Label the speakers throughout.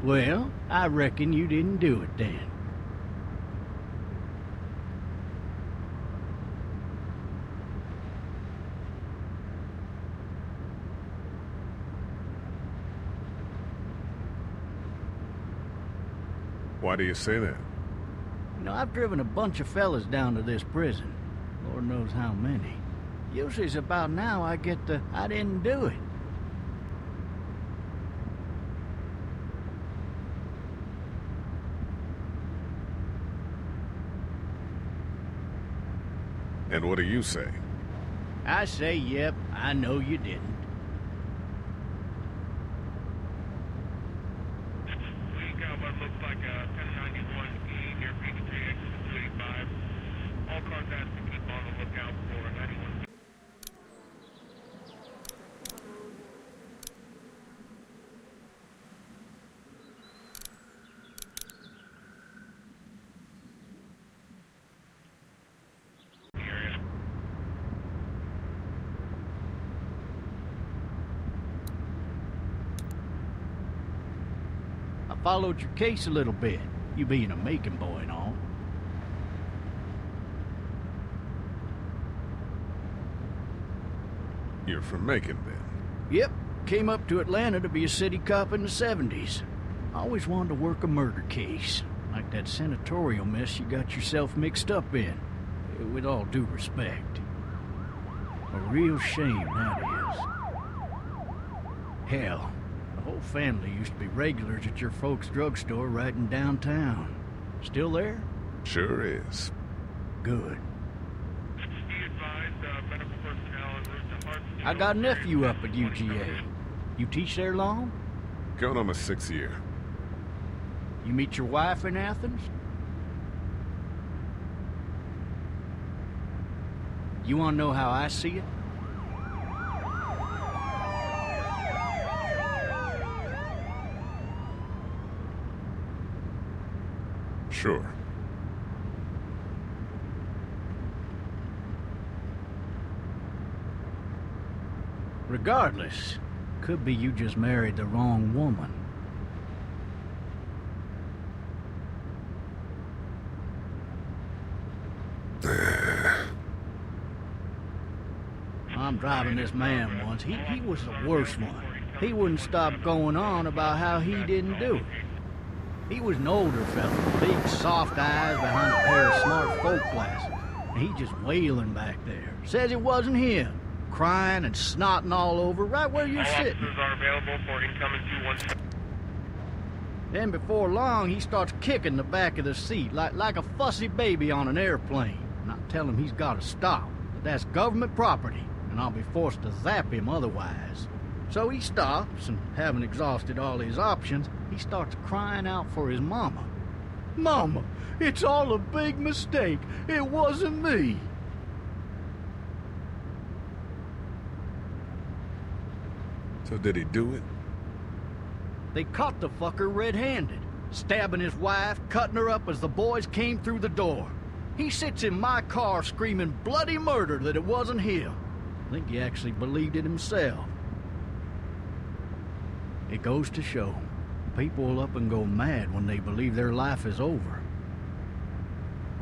Speaker 1: Well, I reckon you didn't do it then.
Speaker 2: Why do you say that?
Speaker 1: You know, I've driven a bunch of fellas down to this prison. Lord knows how many. Usually it's about now I get the, I didn't do it.
Speaker 2: And what do you say?
Speaker 1: I say, yep, I know you didn't.
Speaker 3: We got what looks like a 1091 E near Peachtree, exit 285. All cars asked to keep on the lookout for 91.
Speaker 1: I followed your case a little bit, you being a Macon boy and all.
Speaker 2: You're from Macon, then?
Speaker 1: Yep, came up to Atlanta to be a city cop in the 70s. I always wanted to work a murder case, like that senatorial mess you got yourself mixed up in, with all due respect. A real shame, that is. Hell, the whole family used to be regulars at your folks' drugstore right in downtown. Still there?
Speaker 2: Sure is.
Speaker 1: Good.
Speaker 3: Be advised, medical personnel en route to Hartsfield.
Speaker 1: I got a nephew up at UGA. You teach there long?
Speaker 2: Going on my 6th year.
Speaker 1: You meet your wife in Athens? You want to know how I see it?
Speaker 2: Sure.
Speaker 1: Regardless, could be you just married the wrong woman. I'm driving this man once. He was the worst one. He wouldn't stop going on about how he didn't do it. He was an older fella, big soft eyes behind a pair of smart folk glasses. And he just wailing back there. Says it wasn't him. Crying and snotting all over right where you're sitting.
Speaker 3: Officers are available for incoming 217.
Speaker 1: Then before long, he starts kicking the back of the seat like a fussy baby on an airplane. And I tell him he's got to stop, that that's government property, and I'll be forced to zap him otherwise. So he stops, and having exhausted all his options, he starts crying out for his mama. Mama, it's all a big mistake. It wasn't me.
Speaker 2: So did he do it?
Speaker 1: They caught the fucker red-handed, stabbing his wife, cutting her up as the boys came through the door. He sits in my car screaming bloody murder that it wasn't him. I think he actually believed it himself. It goes to show, people will up and go mad when they believe their life is over.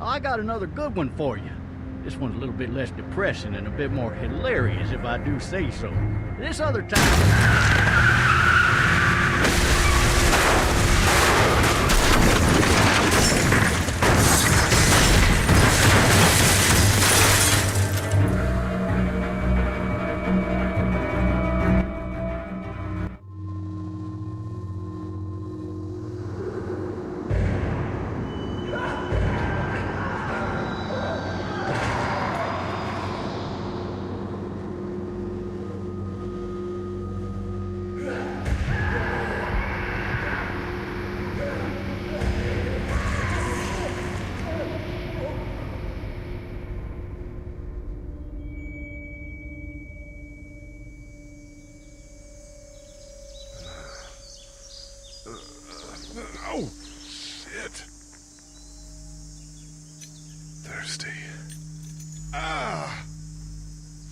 Speaker 1: I got another good one for you. This one's a little bit less depressing and a bit more hilarious, if I do say so. This other time...
Speaker 2: Oh, shit. Thirsty. Ah!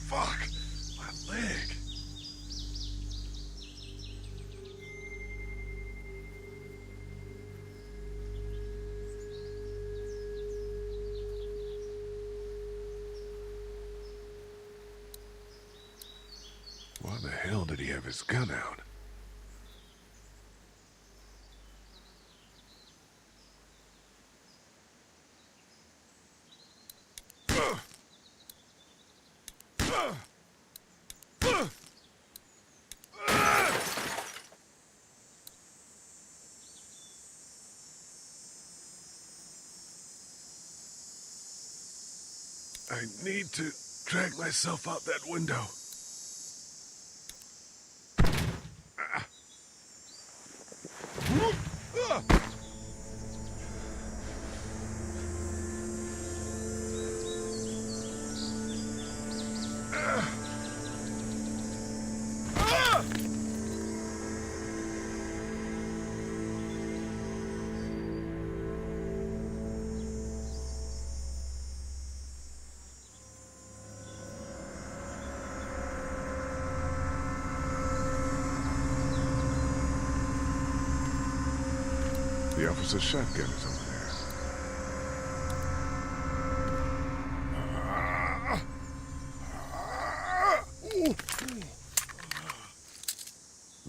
Speaker 2: Fuck! My leg. hell did he have his gun out? I need to drag myself out that window. The officer's shotgun is over there.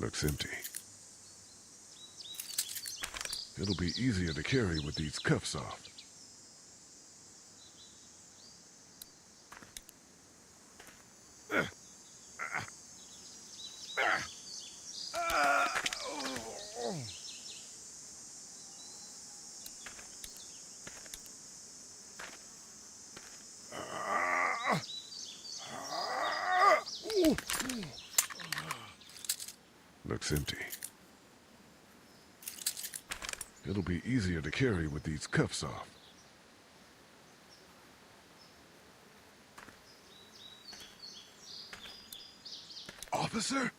Speaker 2: Looks empty. It'll be easier to carry with these cuffs off. Looks empty. It'll be easier to carry with these cuffs off. Officer?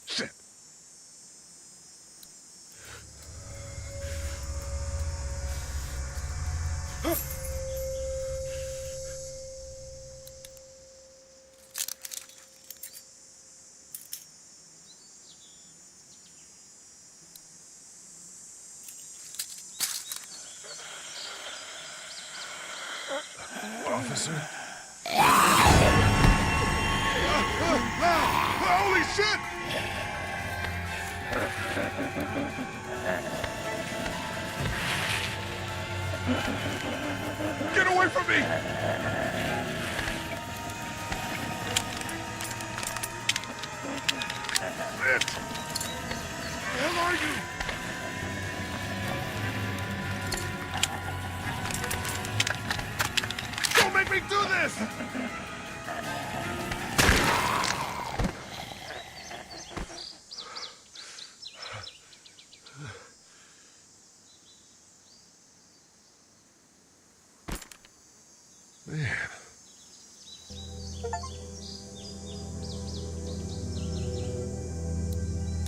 Speaker 2: Shit. Officer? Holy shit! Get away from me! Shit! Where are you? Don't make me do this! Man.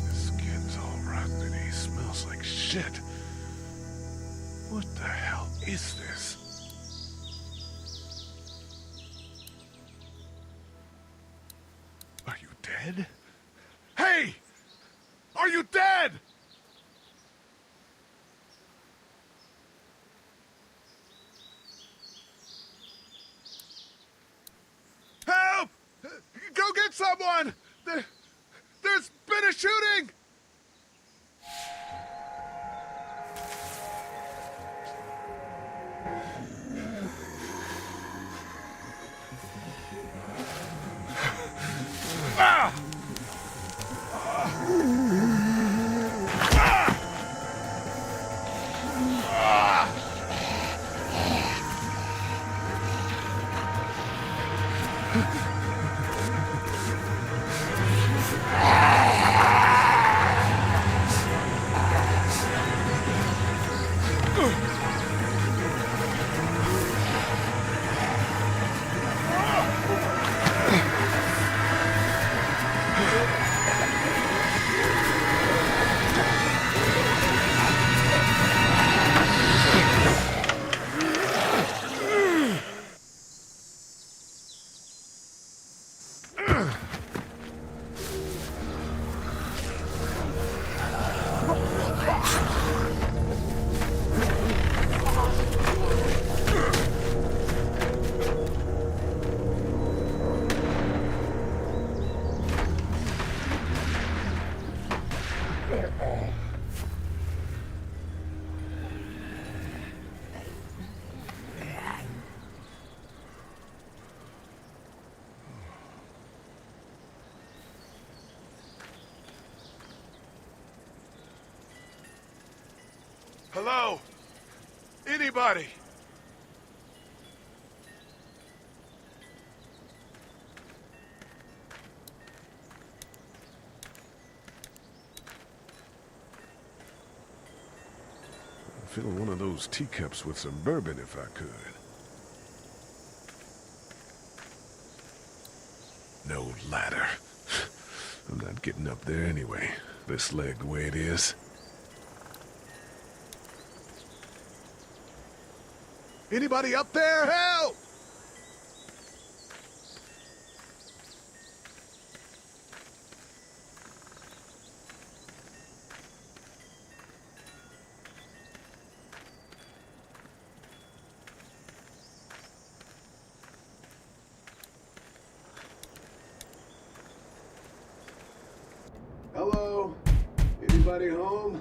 Speaker 2: His skin's all rotten and he smells like shit. What the hell is this? Are you dead? Hey! Are you dead? Help! Go get someone! There's been a shooting! Ah! Hello? Anybody? I'd fill one of those teacups with some bourbon if I could. No ladder. I'm not getting up there anyway. This leg the way it is. Anybody up there? Help!
Speaker 4: Hello? Anybody home?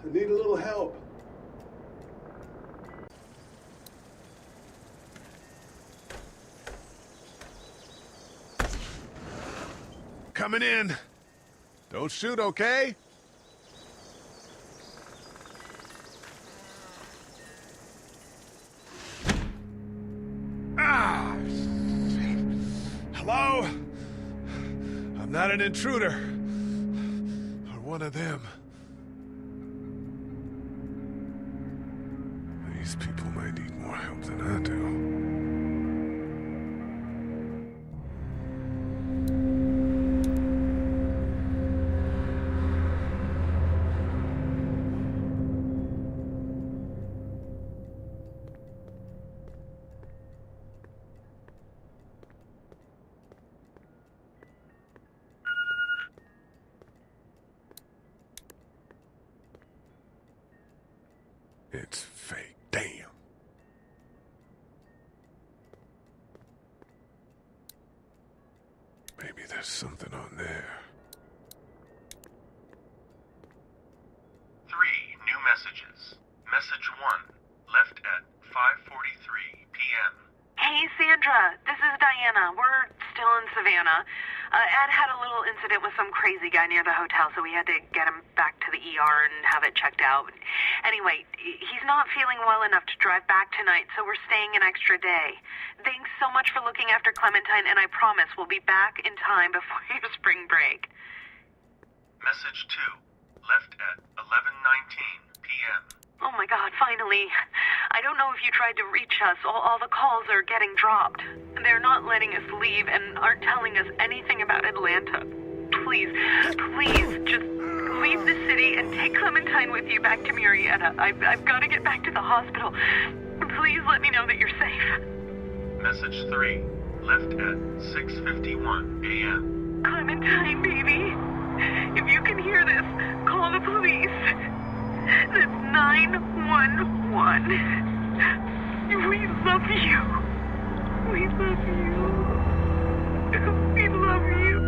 Speaker 4: I need a little help.
Speaker 2: Coming in. Don't shoot, okay? Ah! Hello? I'm not an intruder. Or one of them. These people might need more help than I do. It's fake. Damn. Maybe there's something on there.
Speaker 5: 3 new messages. Message 1, left at 5:43 p.m.
Speaker 6: Hey, Sandra. This is Diana. We're still in Savannah. Ed had a little incident with some crazy guy near the hotel, so we had to get him back to the ER and have it checked out. Anyway, he's not feeling well enough to drive back tonight, so we're staying an extra day. Thanks so much for looking after Clementine, and I promise we'll be back in time before your spring break.
Speaker 5: Message 2, left at 11:19 p.m.
Speaker 6: Oh my God, finally. I don't know if you tried to reach us. All the calls are getting dropped. They're not letting us leave and aren't telling us anything about Atlanta. Please, just leave the city and take Clementine with you back to Murrieta. I've got to get back to the hospital. Please let me know that you're safe.
Speaker 5: Message 3, left at 6:51 a.m.
Speaker 6: Clementine, baby. If you can hear this, call the police. That's 911. We love you. We love you. We love you.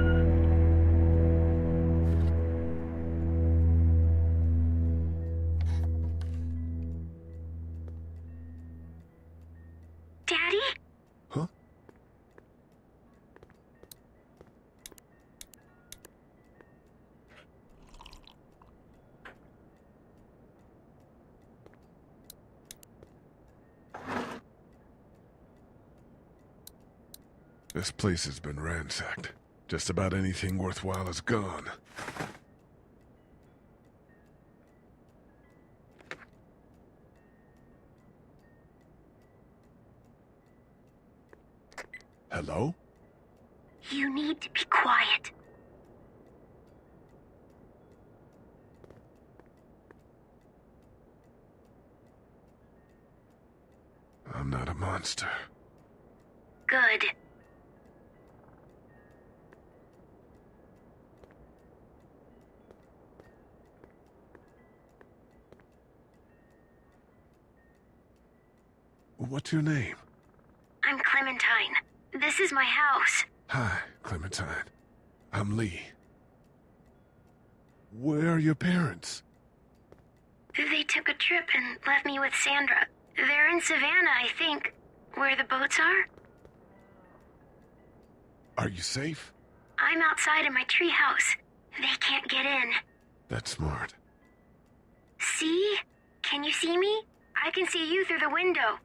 Speaker 7: Daddy?
Speaker 2: Huh? This place has been ransacked. Just about anything worthwhile is gone. Hello?
Speaker 7: You need to be quiet.
Speaker 2: I'm not a monster.
Speaker 7: Good.
Speaker 2: What's your name?
Speaker 7: I'm Clementine. This is my house.
Speaker 2: Hi, Clementine. I'm Lee. Where are your parents?
Speaker 7: They took a trip and left me with Sandra. They're in Savannah, I think. Where the boats are?
Speaker 2: Are you safe?
Speaker 7: I'm outside in my treehouse. They can't get in.
Speaker 2: That's smart.
Speaker 7: See? Can you see me? I can see you through the window.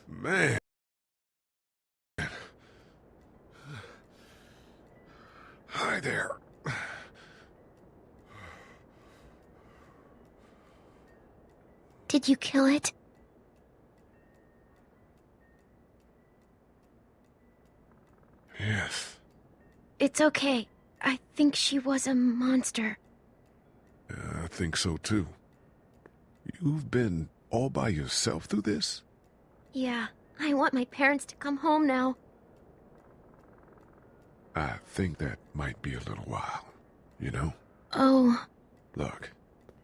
Speaker 2: Man. Hi there.
Speaker 7: Did you kill it?
Speaker 2: Yes.
Speaker 7: It's okay. I think she was a monster.
Speaker 2: I think so too. You've been all by yourself through this?
Speaker 7: Yeah, I want my parents to come home now.
Speaker 2: I think that might be a little while, you know?
Speaker 7: Oh.
Speaker 2: Look,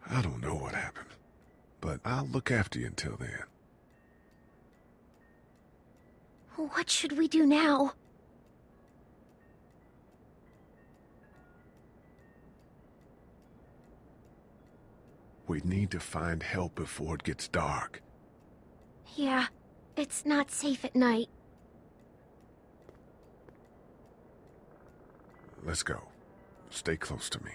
Speaker 2: I don't know what happened, but I'll look after you until then.
Speaker 7: What should we do now?
Speaker 2: We need to find help before it gets dark.
Speaker 7: Yeah, it's not safe at night.
Speaker 2: Let's go. Stay close to me.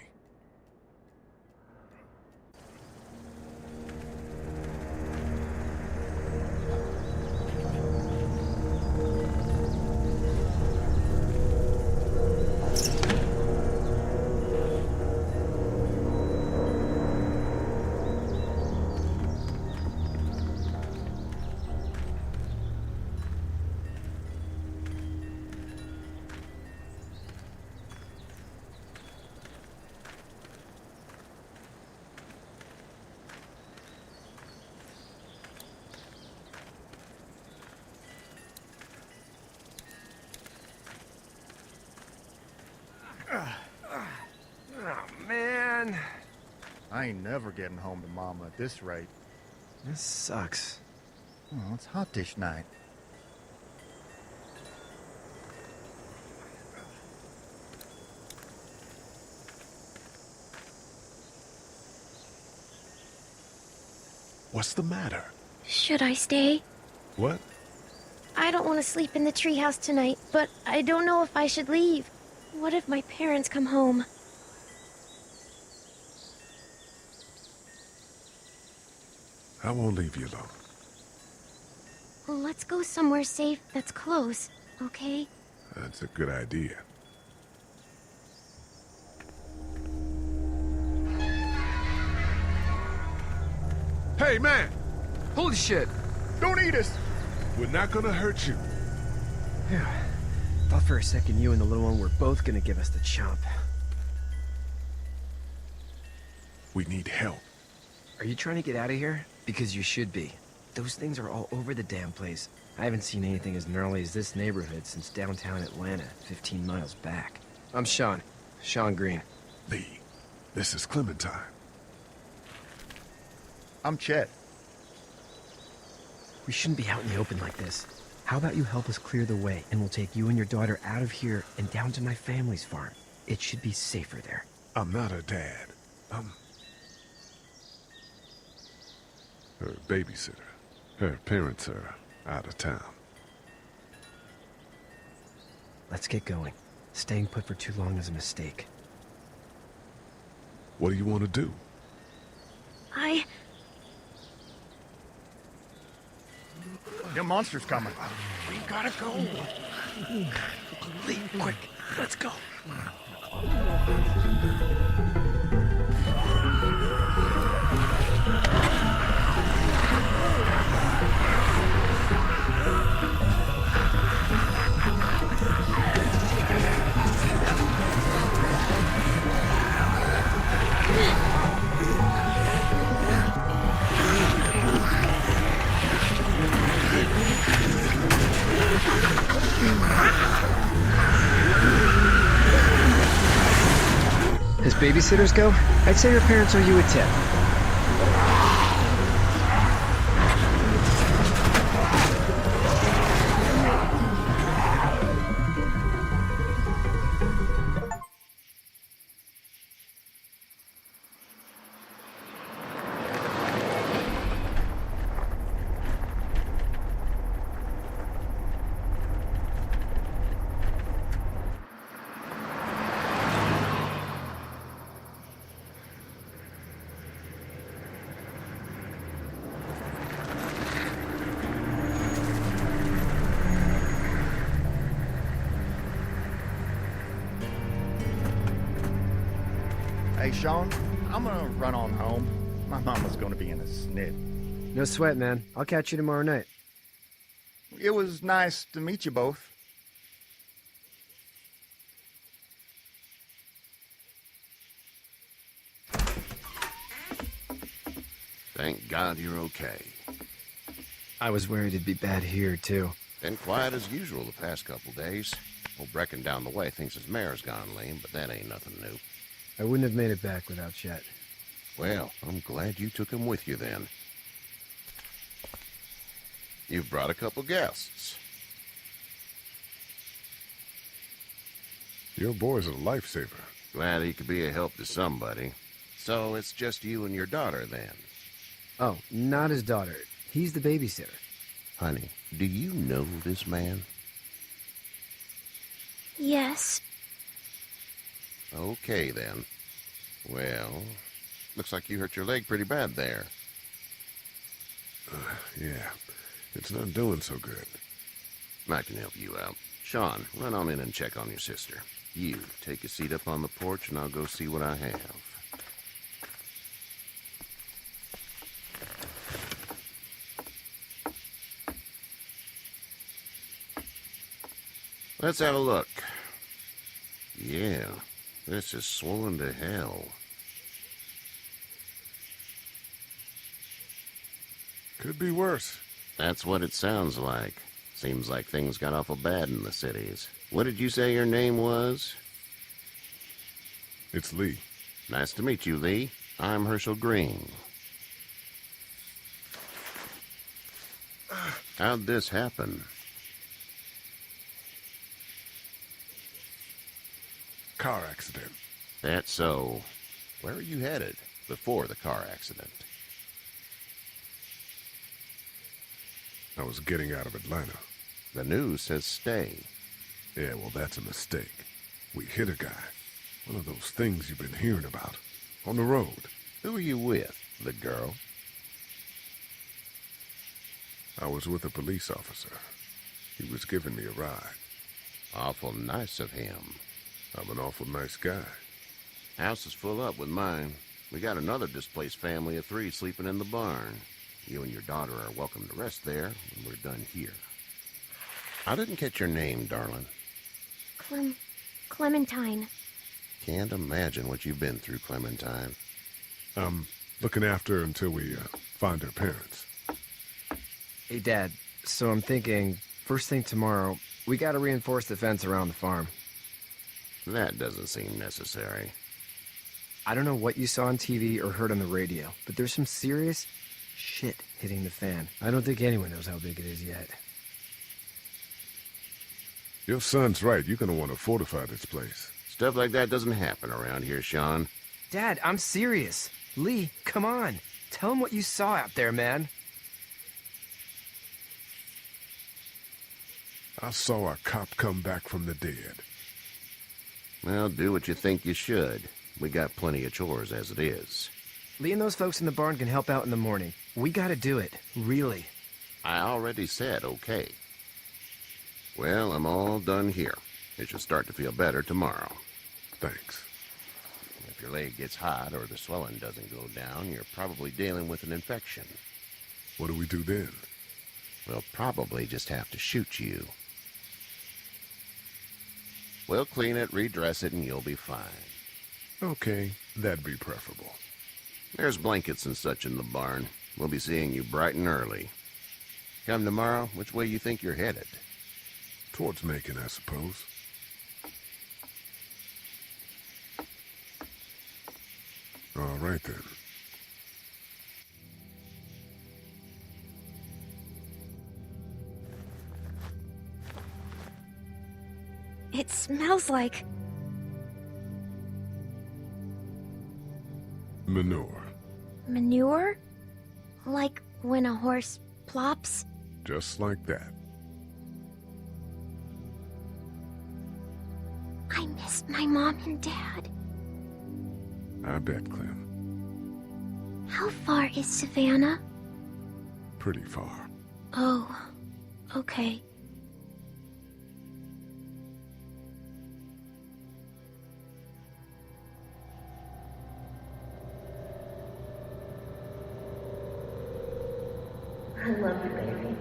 Speaker 8: Oh, man. I ain't never getting home to Mama at this rate.
Speaker 9: This sucks.
Speaker 8: Oh, it's hot dish night.
Speaker 2: What's the matter?
Speaker 7: Should I stay?
Speaker 2: What?
Speaker 7: I don't want to sleep in the treehouse tonight, but I don't know if I should leave. What if my parents come home?
Speaker 2: I won't leave you alone.
Speaker 7: Let's go somewhere safe that's close, okay?
Speaker 2: That's a good idea. Hey, man!
Speaker 9: Holy shit!
Speaker 8: Don't eat us!
Speaker 2: We're not gonna hurt you.
Speaker 9: Yeah. Thought for a second you and the little one were both gonna give us the chomp.
Speaker 2: We need help.
Speaker 9: Are you trying to get out of here? Because you should be. Those things are all over the damn place. I haven't seen anything as gnarly as this neighborhood since downtown Atlanta, 15 miles back. I'm Sean. Sean Green.
Speaker 2: Lee, this is Clementine.
Speaker 8: I'm Chet.
Speaker 9: We shouldn't be out in the open like this. How about you help us clear the way, and we'll take you and your daughter out of here and down to my family's farm. It should be safer there.
Speaker 2: I'm not her dad. I'm her babysitter. Her parents are out of town.
Speaker 9: Let's get going. Staying put for too long is a mistake.
Speaker 2: What do you want to do?
Speaker 8: The monster's coming.
Speaker 9: We gotta go. Lee, quick, let's go. As babysitters go, I'd say your parents owe you a tip.
Speaker 8: Hey, Sean, I'm gonna run on home. My mama's gonna be in a snit.
Speaker 9: No sweat, man. I'll catch you tomorrow night.
Speaker 8: It was nice to meet you both.
Speaker 10: Thank God you're okay.
Speaker 9: I was worried it'd be bad here, too.
Speaker 10: Been quiet as usual the past couple days. Old Brecken down the way thinks his mare's gone lame, but that ain't nothing new.
Speaker 9: I wouldn't have made it back without Chet.
Speaker 10: Well, I'm glad you took him with you then. You've brought a couple guests.
Speaker 2: Your boy's a lifesaver.
Speaker 10: Glad he could be a help to somebody. So it's just you and your daughter then?
Speaker 9: Oh, not his daughter. He's the babysitter.
Speaker 10: Honey, do you know this man?
Speaker 7: Yes.
Speaker 10: Okay, then. Well, looks like you hurt your leg pretty bad there.
Speaker 2: Yeah, it's not doing so good.
Speaker 10: I can help you out. Sean, run on in and check on your sister. You, take a seat up on the porch and I'll go see what I have. Let's have a look. Yeah, this is swollen to hell.
Speaker 2: Could be worse.
Speaker 10: That's what it sounds like. Seems like things got awful bad in the cities. What did you say your name was?
Speaker 2: It's Lee.
Speaker 10: Nice to meet you, Lee. I'm Herschel Green. How'd this happen?
Speaker 2: Car accident.
Speaker 10: That's so. Where are you headed before the car accident?
Speaker 2: I was getting out of Atlanta.
Speaker 10: The news says stay.
Speaker 2: Yeah, well, that's a mistake. We hit a guy. One of those things you've been hearing about. On the road.
Speaker 10: Who are you with? The girl?
Speaker 2: I was with a police officer. He was giving me a ride.
Speaker 10: Awful nice of him.
Speaker 2: I'm an awful nice guy.
Speaker 10: House is full up with mine. We got another displaced family of 3 sleeping in the barn. You and your daughter are welcome to rest there when we're done here. I didn't catch your name, darling.
Speaker 7: Clementine.
Speaker 10: Can't imagine what you've been through, Clementine.
Speaker 2: I'm looking after her until we find her parents.
Speaker 9: Hey, Dad, so I'm thinking, first thing tomorrow, we gotta reinforce the fence around the farm.
Speaker 10: That doesn't seem necessary.
Speaker 9: I don't know what you saw on TV or heard on the radio, but there's some serious shit hitting the fan. I don't think anyone knows how big it is yet.
Speaker 2: Your son's right. You're gonna want to fortify this place.
Speaker 10: Stuff like that doesn't happen around here, Sean.
Speaker 9: Dad, I'm serious. Lee, come on. Tell him what you saw out there, man.
Speaker 2: I saw a cop come back from the dead.
Speaker 10: Well, do what you think you should. We got plenty of chores as it is.
Speaker 9: Lee and those folks in the barn can help out in the morning. We gotta do it, really.
Speaker 10: I already said okay. Well, I'm all done here. It should start to feel better tomorrow.
Speaker 2: Thanks.
Speaker 10: If your leg gets hot or the swelling doesn't go down, you're probably dealing with an infection.
Speaker 2: What do we do then?
Speaker 10: We'll probably just have to shoot you. We'll clean it, redress it, and you'll be fine.
Speaker 2: Okay, that'd be preferable.
Speaker 10: There's blankets and such in the barn. We'll be seeing you bright and early. Come tomorrow, which way you think you're headed?
Speaker 2: Towards Macon, I suppose. All right, then.
Speaker 11: It smells like...
Speaker 2: Manure.
Speaker 11: manure? Like when a horse plops?
Speaker 2: Just like that.
Speaker 11: I miss my mom and dad.
Speaker 2: I bet, Clem.
Speaker 11: How far is Savannah?
Speaker 2: Pretty far.
Speaker 11: Oh, okay.
Speaker 12: I love you, baby.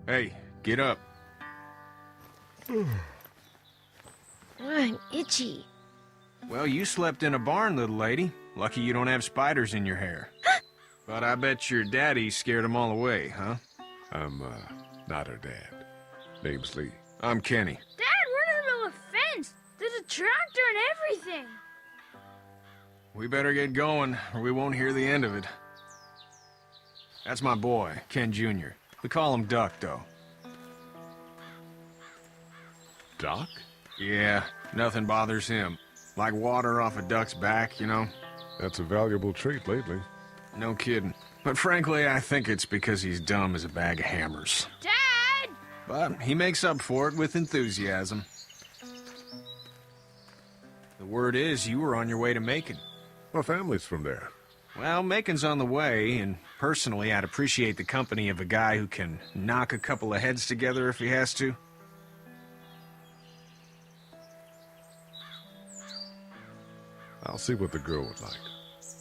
Speaker 13: Hey, get up.
Speaker 11: I'm itchy.
Speaker 13: Well, you slept in a barn, little lady. Lucky you don't have spiders in your hair. But I bet your daddy scared them all away, huh?
Speaker 2: I'm, not her dad. Name's Lee.
Speaker 13: I'm Kenny.
Speaker 14: Dad, we're in the middle of a fence. There's a tractor and everything.
Speaker 13: We better get going, or we won't hear the end of it. That's my boy, Ken Jr. We call him Duck, though.
Speaker 2: Doc?
Speaker 13: Yeah, nothing bothers him. Like water off a duck's back, you know?
Speaker 2: That's a valuable trait lately.
Speaker 13: No kidding. But frankly, I think it's because he's dumb as a bag of hammers.
Speaker 14: Dad!
Speaker 13: But he makes up for it with enthusiasm. The word is you were on your way to Macon.
Speaker 2: My family's from there.
Speaker 13: Well, Macon's on the way, and personally, I'd appreciate the company of a guy who can knock a couple of heads together if he has to.
Speaker 2: I'll see what the girl would like.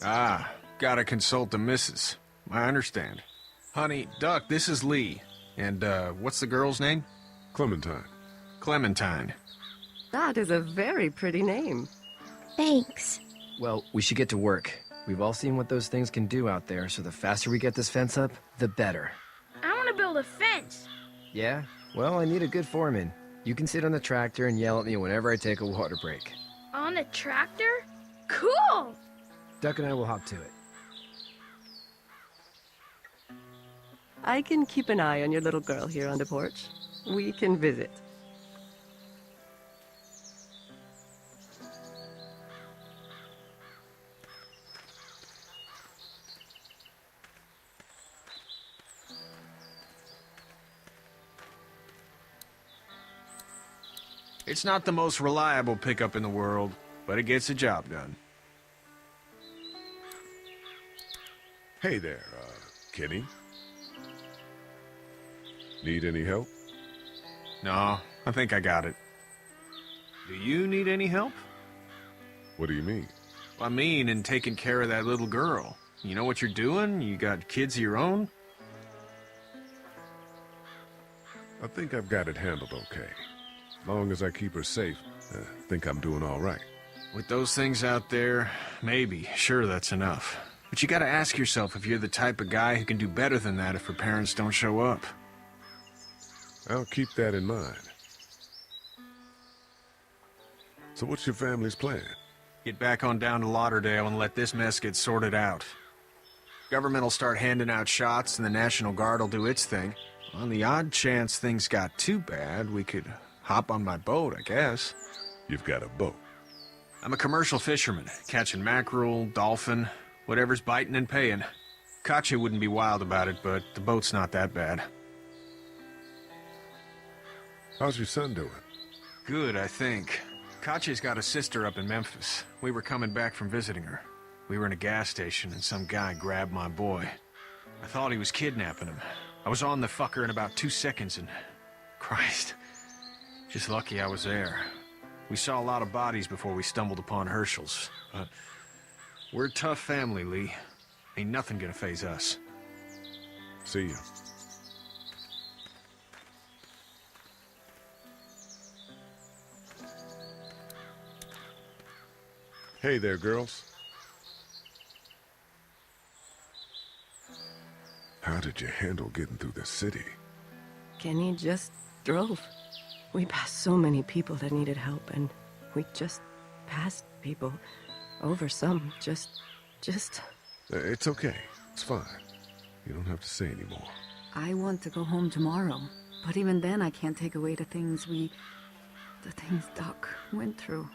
Speaker 13: Ah, gotta consult the missus. I understand. Honey, Duck, this is Lee. And, what's the girl's name?
Speaker 2: Clementine.
Speaker 13: Clementine.
Speaker 15: That is a very pretty name.
Speaker 11: Thanks.
Speaker 9: Well, we should get to work. We've all seen what those things can do out there, so the faster we get this fence up, the better.
Speaker 14: I want to build a fence.
Speaker 9: Yeah? Well, I need a good foreman. You can sit on the tractor and yell at me whenever I take a water break.
Speaker 14: On a tractor? Cool!
Speaker 9: Duck and I will hop to it.
Speaker 15: I can keep an eye on your little girl here on the porch. We can visit.
Speaker 13: It's not the most reliable pickup in the world, but it gets the job done.
Speaker 2: Hey there, Kenny. Need any help?
Speaker 13: No, I think I got it. Do you need any help?
Speaker 2: What do you mean?
Speaker 13: I mean, in taking care of that little girl. You know what you're doing? You got kids of your own?
Speaker 2: I think I've got it handled okay. As long as I keep her safe, I think I'm doing all right.
Speaker 13: With those things out there, maybe. Sure, that's enough. But you gotta ask yourself if you're the type of guy who can do better than that if her parents don't show up.
Speaker 2: I'll keep that in mind. So what's your family's plan?
Speaker 13: Get back on down to Lauderdale and let this mess get sorted out. Government will start handing out shots and the National Guard will do its thing. On the odd chance things got too bad, we could hop on my boat, I guess.
Speaker 2: You've got a boat?
Speaker 13: I'm a commercial fisherman, catching mackerel, dolphin, whatever's biting and paying. Katya wouldn't be wild about it, but the boat's not that bad.
Speaker 2: How's your son doing?
Speaker 13: Good, I think. Katya's got a sister up in Memphis. We were coming back from visiting her. We were in a gas station and some guy grabbed my boy. I thought he was kidnapping him. I was on the fucker in about 2 seconds and... Christ. Just lucky I was there. We saw a lot of bodies before we stumbled upon Herschel's. But we're a tough family, Lee. Ain't nothing gonna faze us.
Speaker 2: See ya. Hey there, girls. How did you handle getting through the city?
Speaker 15: Kenny just drove. We passed so many people that needed help, and we just passed people. Over some, just...
Speaker 2: It's okay. It's fine. You don't have to say anymore.
Speaker 12: I want to go home tomorrow, but even then I can't take away the things Doc went through.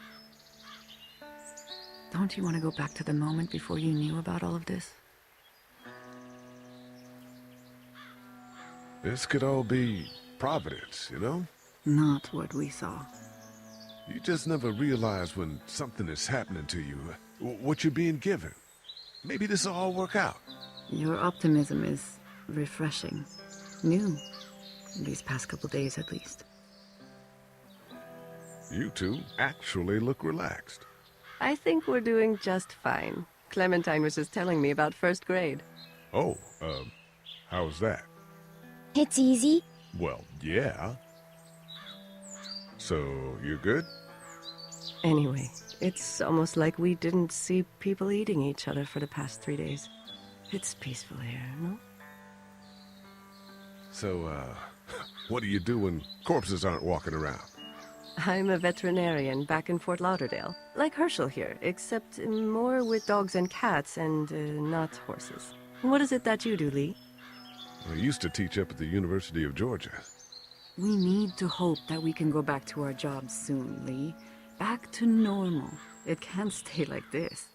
Speaker 12: Don't you want to go back to the moment before you knew about all of this?
Speaker 2: This could all be Providence, you know?
Speaker 12: Not what we saw.
Speaker 2: You just never realize when something is happening to you, what you're being given. Maybe this will all work out.
Speaker 12: Your optimism is refreshing. New. These past couple days, at least.
Speaker 2: You two actually look relaxed.
Speaker 15: I think we're doing just fine. Clementine was just telling me about first grade.
Speaker 2: Oh, how's that?
Speaker 11: It's easy.
Speaker 2: Well, yeah. So, you're good?
Speaker 15: Anyway, it's almost like we didn't see people eating each other for the past 3 days. It's peaceful here, no?
Speaker 2: So, what do you do when corpses aren't walking around?
Speaker 15: I'm a veterinarian back in Fort Lauderdale. Like Herschel here, except more with dogs and cats and not horses. What is it that you do, Lee?
Speaker 2: I used to teach up at the University of Georgia.
Speaker 12: We need to hope that we can go back to our jobs soon, Lee. Back to normal. It can't stay like this.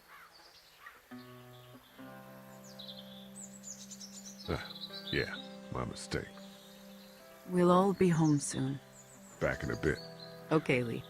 Speaker 2: Yeah, my mistake.
Speaker 12: We'll all be home soon.
Speaker 2: Back in a bit.
Speaker 15: Okay, Lee.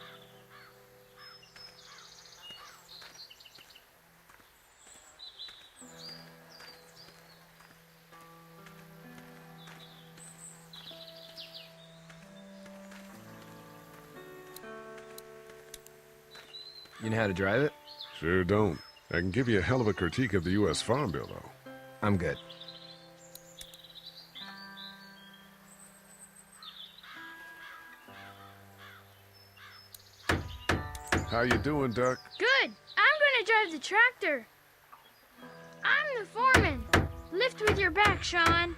Speaker 9: You know how to drive it?
Speaker 2: Sure don't. I can give you a hell of a critique of the U.S. Farm Bill, though.
Speaker 9: I'm good.
Speaker 2: How you doing, Duck?
Speaker 14: Good. I'm gonna drive the tractor. I'm the foreman. Lift with your back, Sean.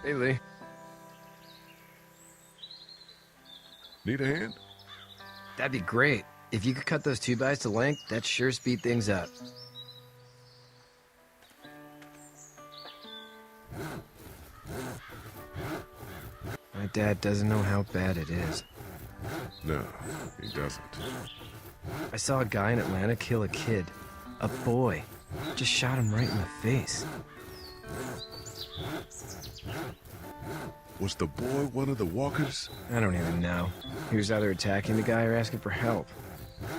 Speaker 9: Hey, Lee.
Speaker 2: Need a hand?
Speaker 9: That'd be great. If you could cut those 2x to length, that'd sure speed things up. My dad doesn't know how bad it is.
Speaker 2: No, he doesn't.
Speaker 9: I saw a guy in Atlanta kill a kid. A boy. Just shot him right in the face.
Speaker 2: Was the boy one of the walkers?
Speaker 9: I don't even know. He was either attacking the guy or asking for help.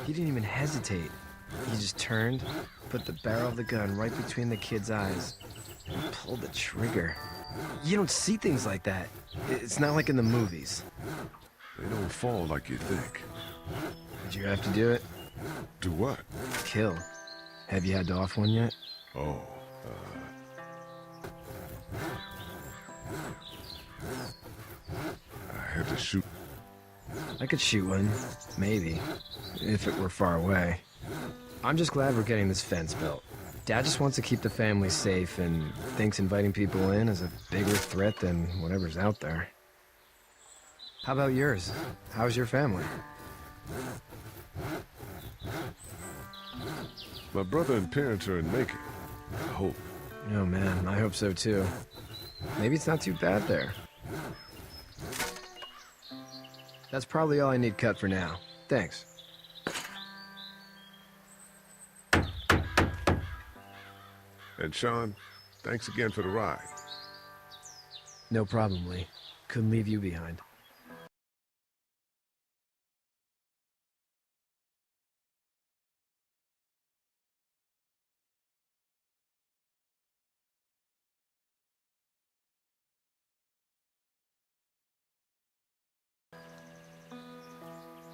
Speaker 9: He didn't even hesitate. He just turned, put the barrel of the gun right between the kid's eyes, and pulled the trigger. You don't see things like that. It's not like in the movies.
Speaker 2: They don't fall like you think.
Speaker 9: Did you have to do it?
Speaker 2: Do what?
Speaker 9: Kill. Have you had to off one yet?
Speaker 2: Oh, I had to shoot.
Speaker 9: I could shoot one. Maybe. If it were far away. I'm just glad we're getting this fence built. Dad just wants to keep the family safe and thinks inviting people in is a bigger threat than whatever's out there. How about yours? How's your family?
Speaker 2: My brother and parents are in Macon. I hope.
Speaker 9: Oh man, I hope so too. Maybe it's not too bad there. That's probably all I need cut for now. Thanks.
Speaker 2: And Sean, thanks again for the ride.
Speaker 9: No problem, Lee. Couldn't leave you behind.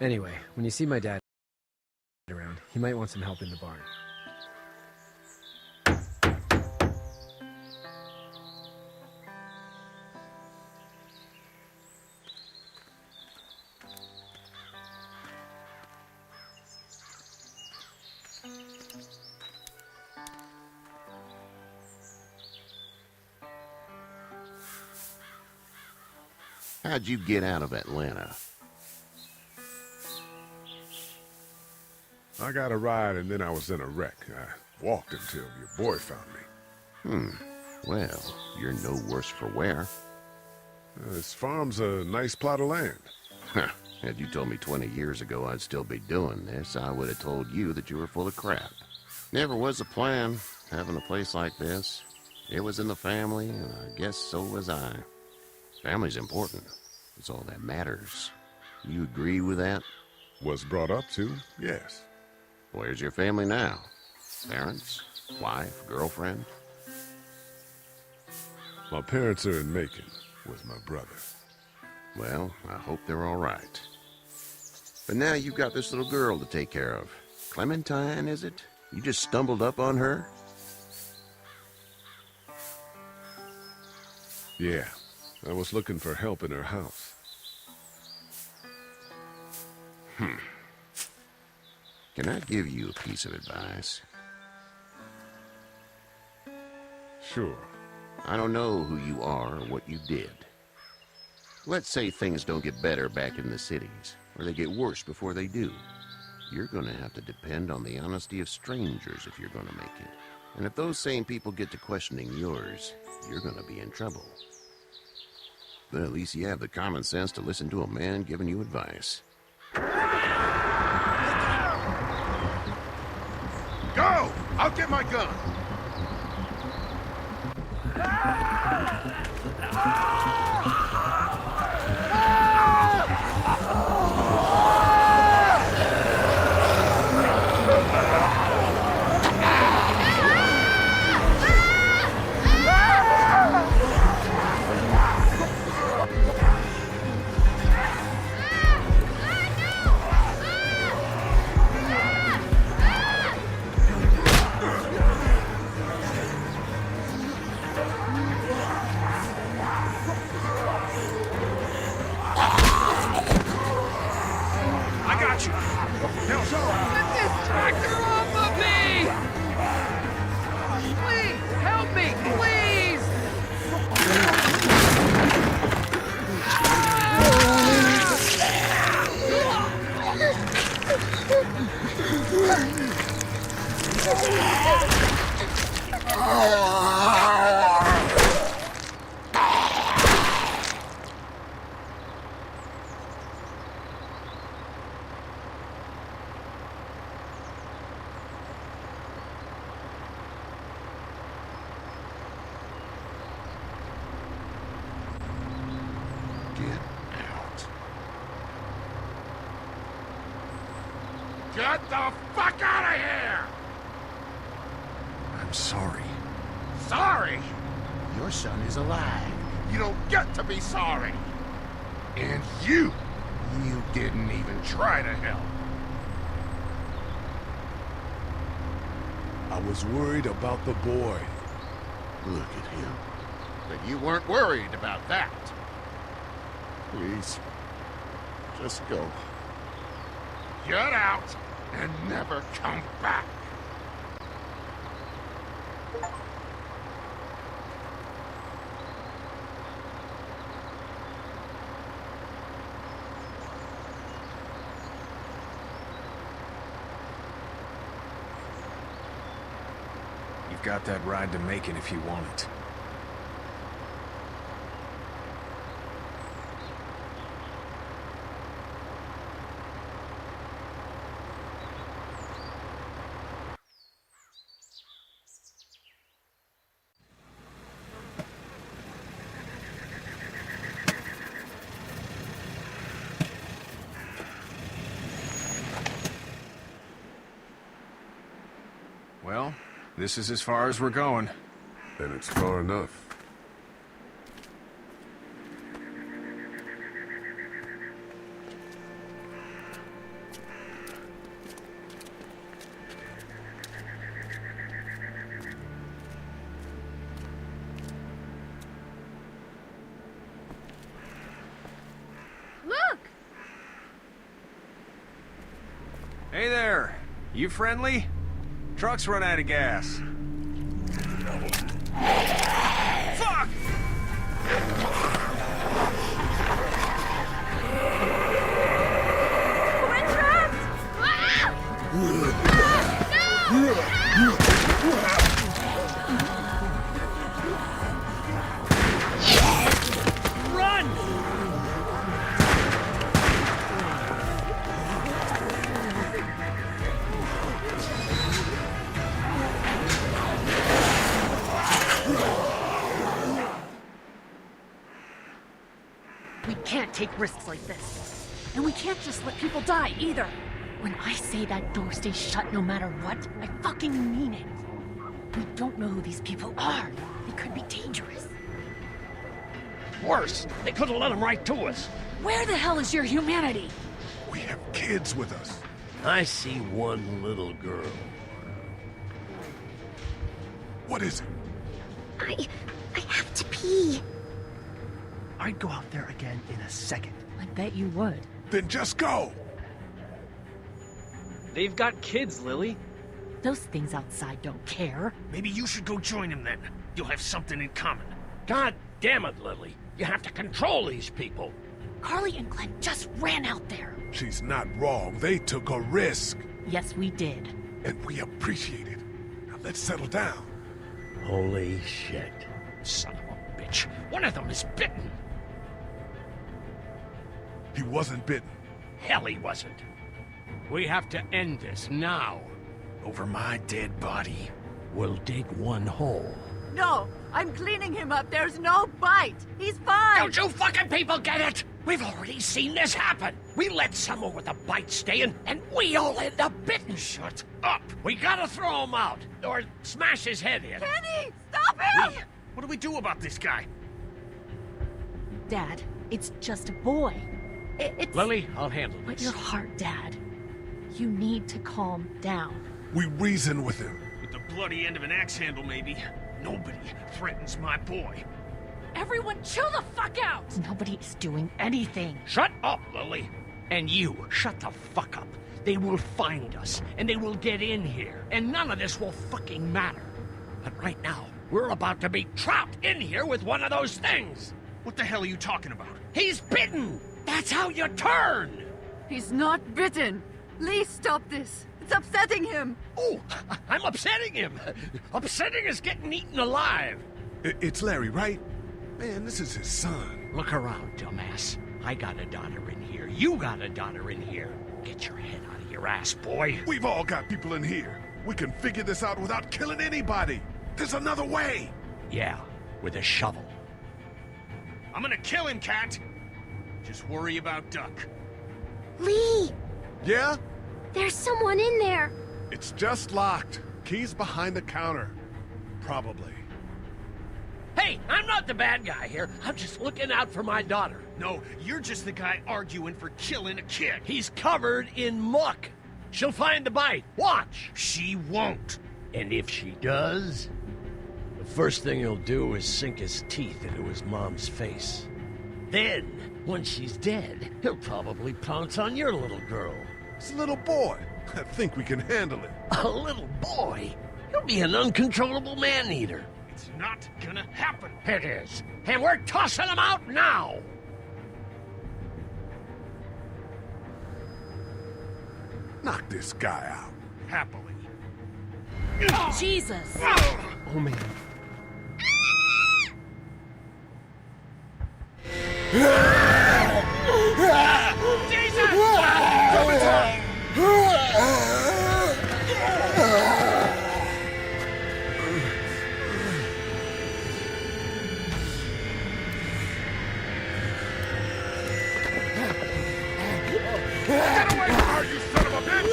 Speaker 9: Anyway, when you see my dad around, he might want some help in the barn.
Speaker 10: How'd you get out of Atlanta?
Speaker 2: I got a ride and then I was in a wreck. I walked until your boy found me.
Speaker 10: Well, you're no worse for wear.
Speaker 2: This farm's a nice plot of land.
Speaker 10: Had you told me 20 years ago I'd still be doing this, I would have told you that you were full of crap. Never was a plan, having a place like this. It was in the family, and I guess so was I. Family's important. It's all that matters. You agree with that?
Speaker 2: Was brought up to, yes.
Speaker 10: Where's your family now? Parents? Wife? Girlfriend?
Speaker 2: My parents are in Macon with my brother.
Speaker 10: Well, I hope they're all right. But now you've got this little girl to take care of. Clementine, is it? You just stumbled up on her?
Speaker 2: Yeah, I was looking for help in her house.
Speaker 10: Can I give you a piece of advice?
Speaker 2: Sure.
Speaker 10: I don't know who you are or what you did. Let's say things don't get better back in the cities, or they get worse before they do. You're gonna have to depend on the honesty of strangers if you're gonna make it. And if those same people get to questioning yours, you're gonna be in trouble. But at least you have the common sense to listen to a man giving you advice.
Speaker 2: Go! I'll get my gun!
Speaker 16: Get the fuck out of here!
Speaker 13: I'm sorry.
Speaker 16: Sorry? Your son is alive. You don't get to be sorry. And you didn't even try to help.
Speaker 2: I was worried about the boy.
Speaker 16: Look at him. But you weren't worried about that. Please, just go. Get out and never come back.
Speaker 13: You've got that ride to Macon if you want it. This is as far as we're going.
Speaker 2: Then it's far enough.
Speaker 14: Look!
Speaker 13: Hey there. You friendly? Truck's run out of gas. Fuck!
Speaker 14: We're trapped!
Speaker 1: Run!
Speaker 17: We can't take risks like this. And we can't just let people die, either. When I say that door stays shut no matter what, I fucking mean it. We don't know who these people are. They could be dangerous.
Speaker 1: Worse, they could have let them right to us.
Speaker 17: Where the hell is your humanity?
Speaker 2: We have kids with us.
Speaker 1: I see one little girl.
Speaker 2: What is it?
Speaker 7: I have to pee.
Speaker 1: I'd go out there again in a second.
Speaker 17: I bet you would.
Speaker 2: Then just go!
Speaker 1: They've got kids, Lily.
Speaker 17: Those things outside don't care.
Speaker 1: Maybe you should go join them then. You'll have something in common. God damn it, Lily. You have to control these people.
Speaker 17: Carly and Glenn just ran out there.
Speaker 2: She's not wrong. They took a risk.
Speaker 17: Yes, we did.
Speaker 2: And we appreciate it. Now let's settle down.
Speaker 1: Holy shit. Son of a bitch. One of them is bitten.
Speaker 2: He wasn't bitten.
Speaker 1: Hell, he wasn't. We have to end this now.
Speaker 13: Over my dead body.
Speaker 1: We'll dig one hole.
Speaker 12: No, I'm cleaning him up. There's no bite. He's fine.
Speaker 1: Don't you fucking people get it? We've already seen this happen. We let someone with a bite stay in, and we all end up bitten. Shut up. We gotta throw him out, or smash his head in.
Speaker 12: Kenny, stop him!
Speaker 1: What do we do about this guy?
Speaker 17: Dad, it's just a boy. It's...
Speaker 1: Lily, I'll handle
Speaker 17: But
Speaker 1: this.
Speaker 17: your heart, Dad. You need to calm down.
Speaker 2: We reason with him.
Speaker 1: With the bloody end of an axe handle, maybe. Nobody threatens my boy.
Speaker 17: Everyone chill the fuck out! Nobody is doing anything.
Speaker 1: Shut up, Lily. And you, shut the fuck up. They will find us, and they will get in here, and none of this will fucking matter. But right now, we're about to be trapped in here with one of those things. What the hell are you talking about? He's bitten! That's how you turn!
Speaker 12: He's not bitten. Lee, stop this. It's upsetting him.
Speaker 1: Oh, I'm upsetting him. Upsetting is getting eaten alive.
Speaker 2: It's Larry, right? Man, this is his son.
Speaker 1: Look around, dumbass. I got a daughter in here. You got a daughter in here. Get your head out of your ass, boy.
Speaker 2: We've all got people in here. We can figure this out without killing anybody. There's another way.
Speaker 1: Yeah, with a shovel. I'm gonna kill him, Cat. Just worry about Duck.
Speaker 7: Lee!
Speaker 2: Yeah?
Speaker 7: There's someone in there.
Speaker 2: It's just locked. Key's behind the counter. Probably.
Speaker 1: Hey, I'm not the bad guy here. I'm just looking out for my daughter. No, you're just the guy arguing for killing a kid. He's covered in muck. She'll find the bite. Watch. She won't. And if she does, the first thing he'll do is sink his teeth into his mom's face. Then, once she's dead, he'll probably pounce on your little girl.
Speaker 2: It's a little boy. I think we can handle it.
Speaker 1: A little boy? He'll be an uncontrollable man-eater. It's not gonna happen. It is. And we're tossing him out now!
Speaker 2: Knock this guy out.
Speaker 1: Happily.
Speaker 17: Jesus!
Speaker 9: Oh, man.
Speaker 1: Jesus!
Speaker 16: Get away from her, you son of a bitch!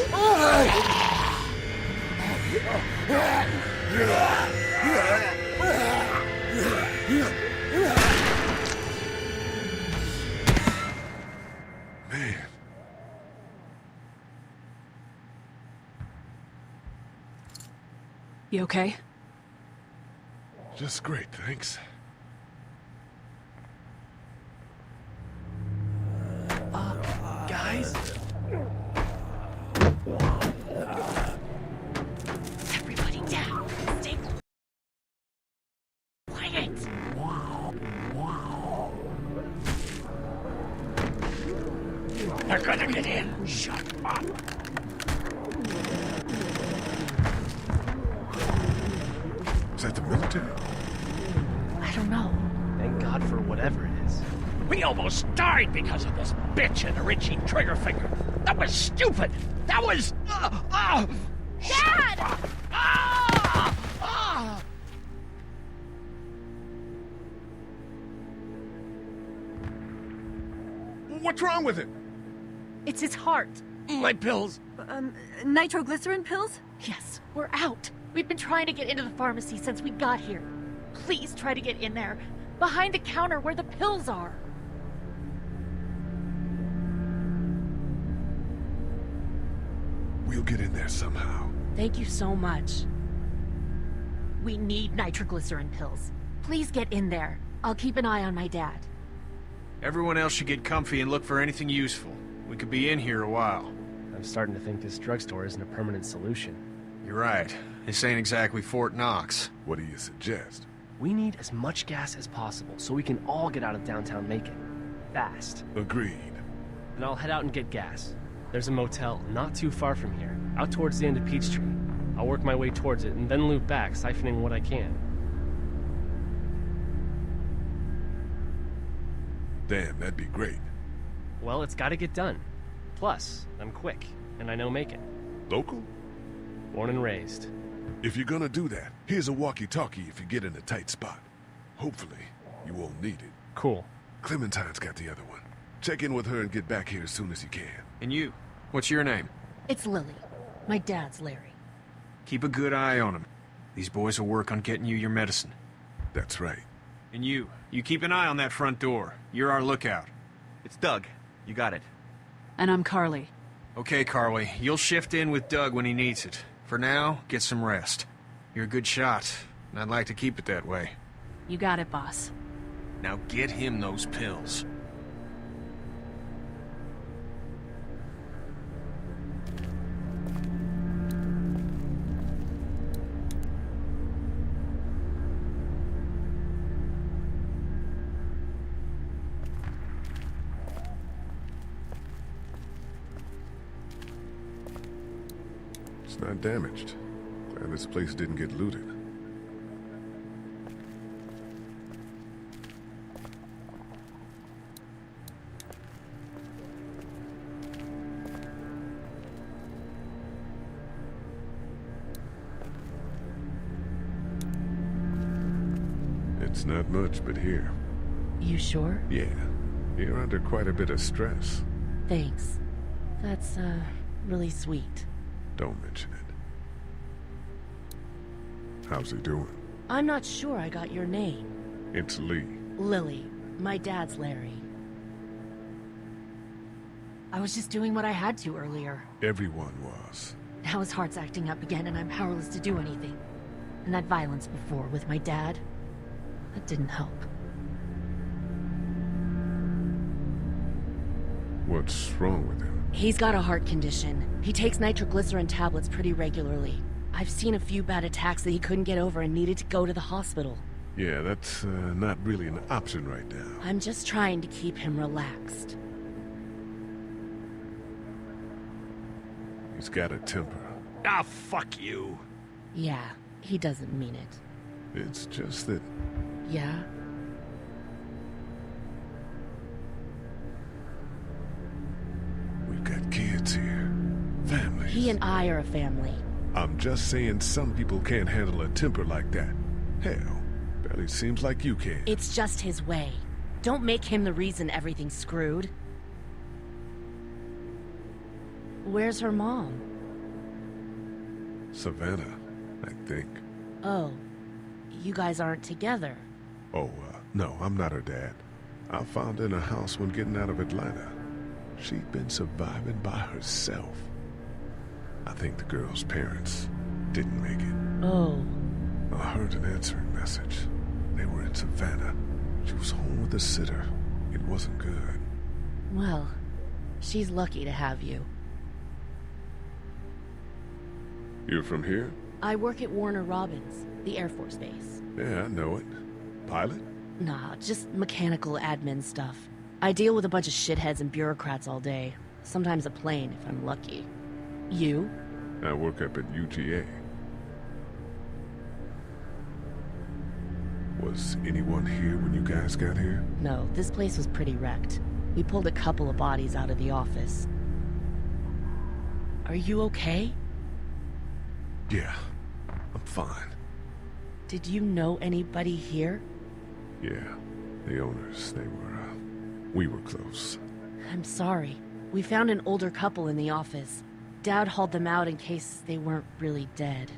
Speaker 17: You okay?
Speaker 2: Just great, thanks.
Speaker 9: Guys?
Speaker 17: Everybody down. Stay quiet.
Speaker 16: They're gonna get in. Shut up.
Speaker 2: Is that the military?
Speaker 17: I don't know.
Speaker 9: Thank God for whatever it is.
Speaker 16: We almost died because of this bitch and her itchy trigger finger. That was stupid. That was...
Speaker 14: Dad!
Speaker 2: What's wrong with it?
Speaker 17: It's his heart.
Speaker 16: My pills.
Speaker 12: Nitroglycerin pills?
Speaker 17: Yes, we're out. We've been trying to get into the pharmacy since we got here. Please try to get in there. Behind the counter where the pills are.
Speaker 2: We'll get in there somehow.
Speaker 17: Thank you so much. We need nitroglycerin pills. Please get in there. I'll keep an eye on my dad.
Speaker 13: Everyone else should get comfy and look for anything useful. We could be in here a while.
Speaker 9: I'm starting to think this drugstore isn't a permanent solution.
Speaker 13: You're right. This ain't exactly Fort Knox.
Speaker 2: What do you suggest?
Speaker 9: We need as much gas as possible so we can all get out of downtown Macon. Fast.
Speaker 2: Agreed.
Speaker 9: Then I'll head out and get gas. There's a motel not too far from here, out towards the end of Peachtree. I'll work my way towards it and then loop back, siphoning what I can.
Speaker 2: Damn, that'd be great.
Speaker 9: Well, it's gotta get done. Plus, I'm quick, and I know Macon.
Speaker 2: Local?
Speaker 9: Born and raised.
Speaker 2: If you're gonna do that, here's a walkie-talkie if you get in a tight spot. Hopefully, you won't need it.
Speaker 9: Cool.
Speaker 2: Clementine's got the other one. Check in with her and get back here as soon as you can.
Speaker 13: And you? What's your name?
Speaker 17: It's Lily. My dad's Larry.
Speaker 13: Keep a good eye on him. These boys will work on getting you your medicine.
Speaker 2: That's right.
Speaker 13: And you keep an eye on that front door. You're our lookout.
Speaker 18: It's Doug. You got it.
Speaker 12: And I'm Carly.
Speaker 13: Okay, Carly. You'll shift in with Doug when he needs it. For now, get some rest. You're a good shot, and I'd like to keep it that way.
Speaker 17: You got it, boss.
Speaker 13: Now get him those pills.
Speaker 2: It's not damaged. Glad this place didn't get looted. It's not much, but here.
Speaker 17: You sure?
Speaker 2: Yeah. You're under quite a bit of stress.
Speaker 17: Thanks. That's, really sweet.
Speaker 2: Don't mention it. How's he doing?
Speaker 17: I'm not sure I got your name.
Speaker 2: It's Lee.
Speaker 17: Lily. My dad's Larry. I was just doing what I had to earlier.
Speaker 2: Everyone was.
Speaker 17: Now his heart's acting up again and I'm powerless to do anything. And that violence before with my dad, that didn't help.
Speaker 2: What's wrong with him?
Speaker 17: He's got a heart condition. He takes nitroglycerin tablets pretty regularly. I've seen a few bad attacks that he couldn't get over and needed to go to the hospital.
Speaker 2: Yeah, that's not really an option right now.
Speaker 17: I'm just trying to keep him relaxed.
Speaker 2: He's got a temper.
Speaker 16: Ah, fuck you.
Speaker 17: Yeah, he doesn't mean it.
Speaker 2: It's just that...
Speaker 17: Yeah?
Speaker 2: We've got kids here. Families.
Speaker 17: He and I are a family.
Speaker 2: I'm just saying some people can't handle a temper like that. Hell, barely seems like you can.
Speaker 17: It's just his way. Don't make him the reason everything's screwed. Where's her mom?
Speaker 2: Savannah, I think.
Speaker 17: Oh, you guys aren't together.
Speaker 2: Oh, no, I'm not her dad. I found her in a house when getting out of Atlanta. She'd been surviving by herself. I think the girl's parents didn't make it.
Speaker 17: Oh.
Speaker 2: I heard an answering message. They were in Savannah. She was home with a sitter. It wasn't good.
Speaker 17: Well, she's lucky to have you.
Speaker 2: You're from here?
Speaker 17: I work at Warner Robins, the Air Force Base.
Speaker 2: Yeah, I know it. Pilot?
Speaker 17: Nah, just mechanical admin stuff. I deal with a bunch of shitheads and bureaucrats all day. Sometimes a plane, if I'm lucky. You?
Speaker 2: I work up at UGA. Was anyone here when you guys got here?
Speaker 17: No, this place was pretty wrecked. We pulled a couple of bodies out of the office. Are you okay?
Speaker 2: Yeah, I'm fine.
Speaker 17: Did you know anybody here?
Speaker 2: Yeah, the owners, we were close.
Speaker 17: I'm sorry. We found an older couple in the office. Dad hauled them out in case they weren't really dead.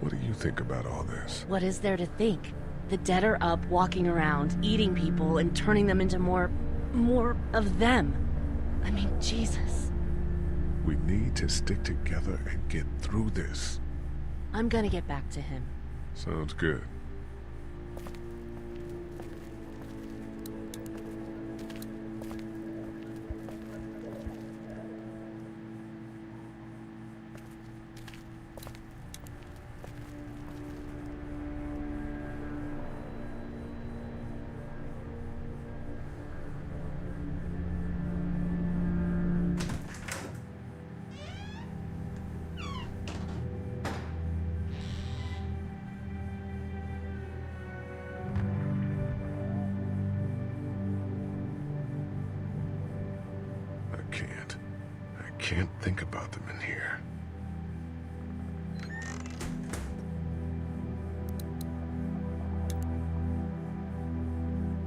Speaker 2: What do you think about all this?
Speaker 17: What is there to think? The dead are up, walking around, eating people, and turning them into more of them. I mean, Jesus.
Speaker 2: We need to stick together and get through this.
Speaker 17: I'm gonna get back to him.
Speaker 2: Sounds good. I can't think about them in here.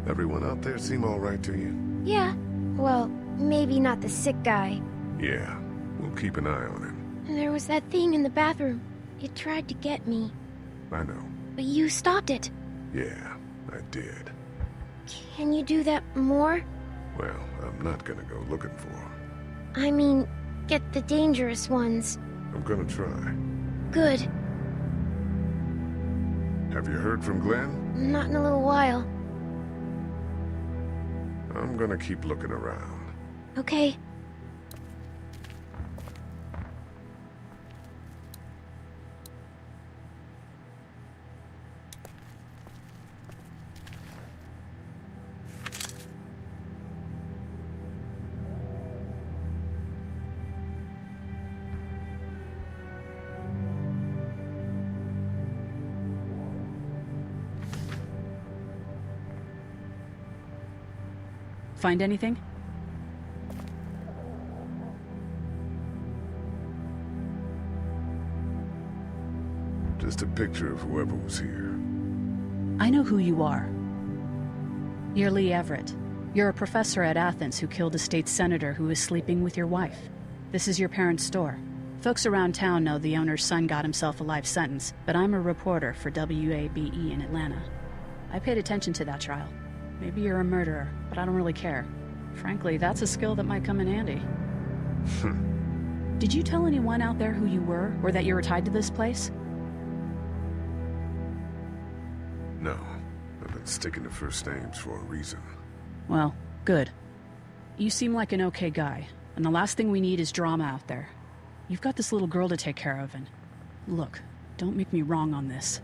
Speaker 2: Everyone out there seem all right to you?
Speaker 11: Yeah. Well, maybe not the sick guy.
Speaker 2: Yeah, we'll keep an eye on him.
Speaker 11: And there was that thing in the bathroom. It tried to get me.
Speaker 2: I know.
Speaker 11: But you stopped it.
Speaker 2: Yeah, I did.
Speaker 11: Can you do that more?
Speaker 2: Well, I'm not gonna go looking for him.
Speaker 11: I mean, get the dangerous ones.
Speaker 2: I'm gonna try.
Speaker 11: Good.
Speaker 2: Have you heard from Glenn?
Speaker 11: Not in a little while.
Speaker 2: I'm gonna keep looking around.
Speaker 11: Okay.
Speaker 12: Find anything?
Speaker 2: Just a picture of whoever was here.
Speaker 12: I know who you are. You're Lee Everett. You're a professor at Athens who killed a state senator who was sleeping with your wife. This is your parents' store. Folks around town know the owner's son got himself a life sentence, but I'm a reporter for WABE in Atlanta. I paid attention to that trial. Maybe you're a murderer, but I don't really care. Frankly, that's a skill that might come in handy. Did you tell anyone out there who you were, or that you were tied to this place?
Speaker 2: No. I've been sticking to first names for a reason.
Speaker 12: Well, good. You seem like an okay guy, and the last thing we need is drama out there. You've got this little girl to take care of, and... Look, don't make me wrong on this.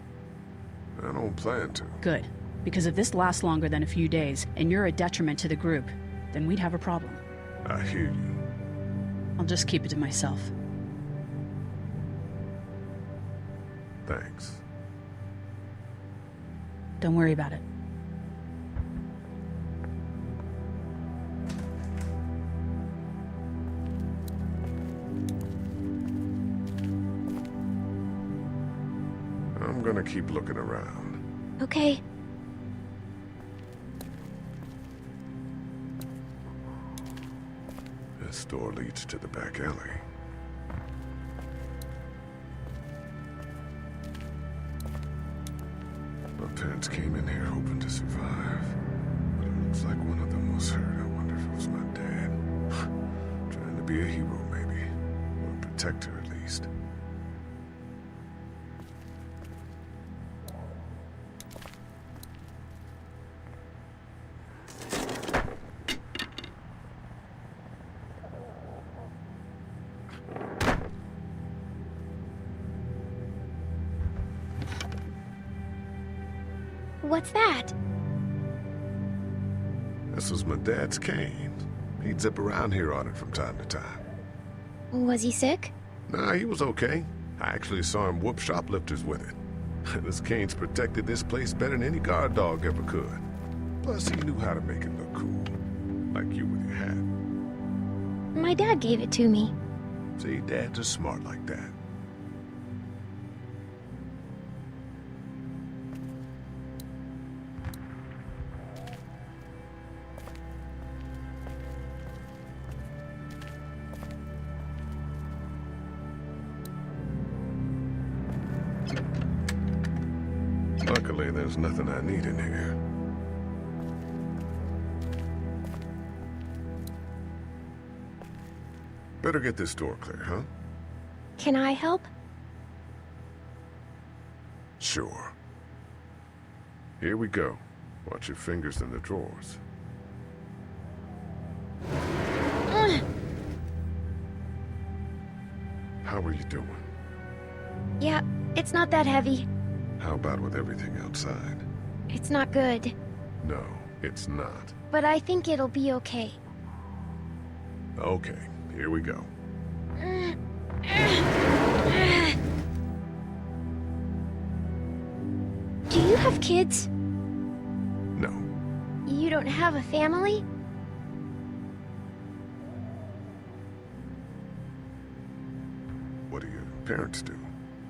Speaker 2: I don't plan to.
Speaker 12: Good. Because if this lasts longer than a few days, and you're a detriment to the group, then we'd have a problem.
Speaker 2: I hear you.
Speaker 12: I'll just keep it to myself.
Speaker 2: Thanks.
Speaker 12: Don't worry about it.
Speaker 2: I'm gonna keep looking around.
Speaker 11: Okay.
Speaker 2: This door leads to the back alley. My parents came in here hoping to survive, but it looks like one of them was hurt. I wonder if it was my dad. Trying to be a hero, maybe. protect her, at least.
Speaker 11: What's that?
Speaker 2: This was my dad's cane. He'd zip around here on it from time to time.
Speaker 11: Was he sick?
Speaker 2: Nah, he was okay. I actually saw him whoop shoplifters with it. This cane's protected this place better than any guard dog ever could. Plus, he knew how to make it look cool. Like you with your hat.
Speaker 11: My dad gave it to me.
Speaker 2: See, dads are smart like that. Luckily, there's nothing I need in here. Better get this door clear, huh?
Speaker 11: Can I help?
Speaker 2: Sure. Here we go. Watch your fingers in the drawers. How are you doing?
Speaker 11: Yeah, it's not that heavy.
Speaker 2: How about with everything outside?
Speaker 11: It's not good.
Speaker 2: No, it's not.
Speaker 11: But I think it'll be okay.
Speaker 2: Okay, here we go.
Speaker 11: Do you have kids?
Speaker 2: No.
Speaker 11: You don't have a family?
Speaker 2: What do your parents do?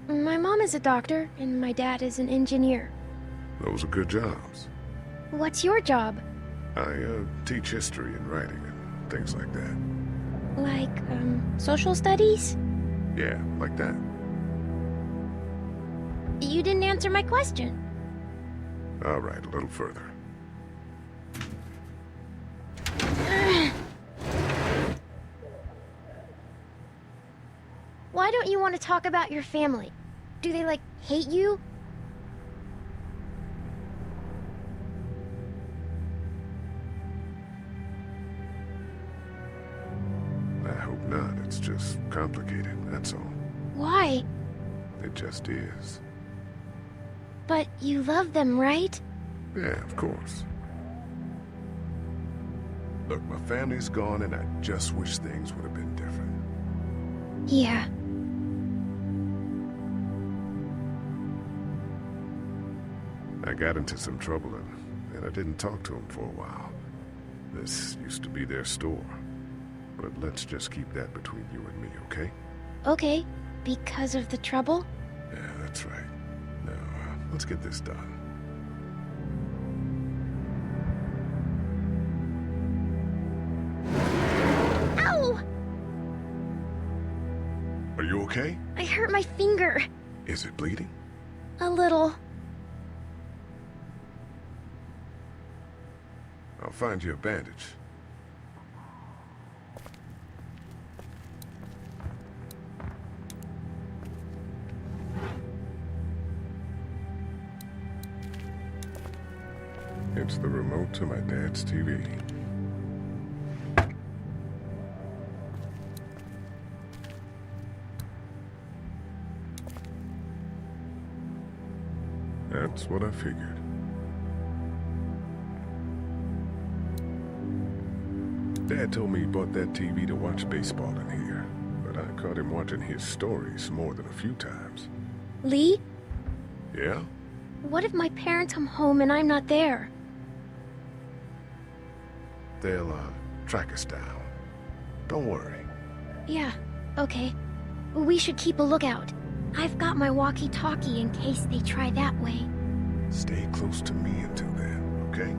Speaker 11: My mom is a doctor, and my dad is an engineer.
Speaker 2: Those are good jobs.
Speaker 11: What's your job?
Speaker 2: I teach history and writing and things like that.
Speaker 11: Like, social studies?
Speaker 2: Yeah, like that.
Speaker 11: You didn't answer my question.
Speaker 2: All right, a little further.
Speaker 11: Why don't you want to talk about your family? Do they, like, hate you?
Speaker 2: I hope not. It's just complicated, that's all.
Speaker 11: Why?
Speaker 2: It just is.
Speaker 11: But you love them, right?
Speaker 2: Yeah, of course. Look, my family's gone and I just wish things would have been different.
Speaker 11: Yeah.
Speaker 2: I got into some trouble and I didn't talk to them for a while. This used to be their store. But let's just keep that between you and me, okay?
Speaker 11: Okay. Because of the trouble?
Speaker 2: Yeah, that's right. Now, let's get this done.
Speaker 11: Ow!
Speaker 2: Are you okay?
Speaker 11: I hurt my finger.
Speaker 2: Is it bleeding?
Speaker 11: A little.
Speaker 2: I'll find you a bandage. It's the remote to my dad's TV. That's what I figured. Dad told me he bought that TV to watch baseball in here, but I caught him watching his stories more than a few times.
Speaker 11: Lee?
Speaker 2: Yeah?
Speaker 11: What if my parents come home and I'm not there?
Speaker 2: They'll, track us down. Don't worry.
Speaker 11: Yeah, okay. We should keep a lookout. I've got my walkie-talkie in case they try that way.
Speaker 2: Stay close to me until then, okay?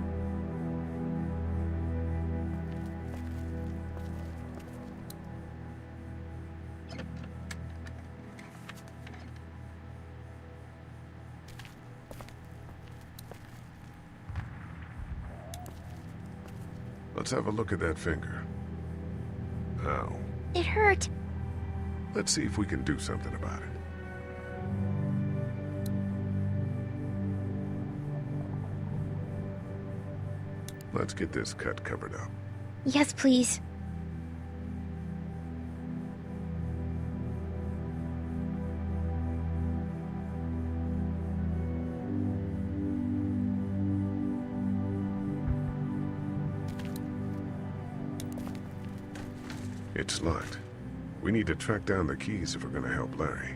Speaker 2: Let's have a look at that finger. Ow.
Speaker 11: It hurt.
Speaker 2: Let's see if we can do something about it. Let's get this cut covered up.
Speaker 11: Yes, please.
Speaker 2: It's locked. We need to track down the keys if we're gonna help Larry.